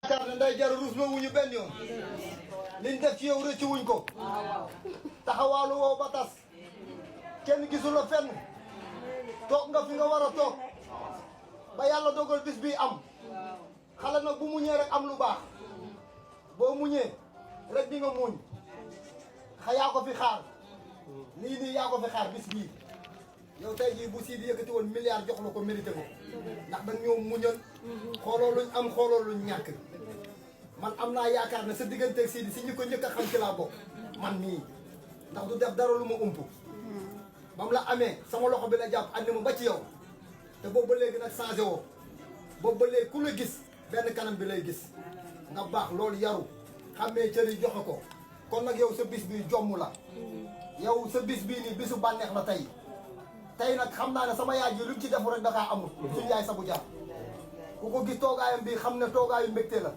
yaakaar ne nday jar rus loo wuñu benn yoon liñ def ci yow rëccu wuñ ko taxawaalu woo ba tas kenn gisu la fenn toog nga fi nga war a toog ba yàlla dogal bis bi am xale nag bu muñee rek am lu baax boo muñee rek di nga muñ yaa ko fi xaar lii nii yaa ko fi xaar bis bii yow tey jii bu Sidi yëkkati woon milliard jox la ko mérité ko ndax dañ ñoo muñal xooloo luñ am xooloo luñ ñàkk man am naa yaakaar ne sa digganteeg Sidi si ñi ko njëkk a xam ci laa bokk man nii ndax du def dara lu ma ump ba mu la amee sama loxo bi la jàpp andi ma ba ci yow te boobu ba léegi nag changé woo boobu ba léegi ku la gis benn kanam bi lay gis nga baax loolu yaru xammee cër yi joxe ko kon nag yow sa bis bii jomm la yow sa bis bii nii bisu bànneex la tey tey nag xam naa ne sama yaay ji luñ ci defu rek dakaa amul suñu yaay Sabu Jaar ku ko gis toogaayam bii xam ne toogaayu mbégte la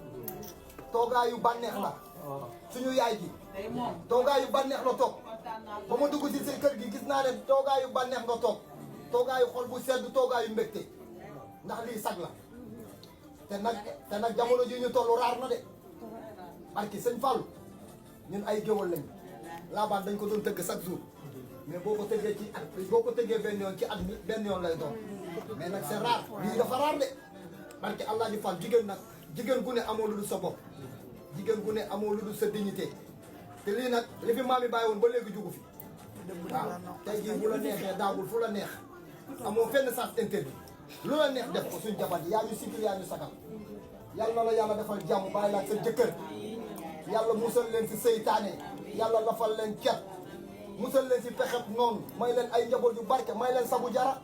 toogaayu bànneex la suñu yaay ji toogaayu bànneex la toog ba ma dugg si seen kër gi gis naa ne toogaayu bànneex nga toog toogaayu xol bu sedd toogaayu mbégte ndax lii sag la te nag jamono ji ñu tollu raar na de barki sëñ Fallou ñun ay géwal lañ laabaan dañ ko doon tëgg chaque jour mais boo ko tëggee ci at boo ko tëggee benn yoon ci at mi benn yoon lay doon mais nag c'est rare lii dafa raar de barki Allah di Fall jigéen gu ne amoo lu dul sa bopp jigéen gu ne amoo lu dul sa dignité te lii nag li fi maam yi bàyyi woon ba léegi jugu fi waaw tey jii bu la neexee daagul fu la neex amoo fenn sens interdit lu la neex def ko suñ jabar yi yaa ñu sikil yaa ñu sagal yàlla na la yàlla defal jàmm bàyyi la ak sa jëkkër yàlla musal leen si seytaane yàlla lafal leen cet musal leen si pexeb noonu may leen ay njaboot yu barke may leen Sabu Jara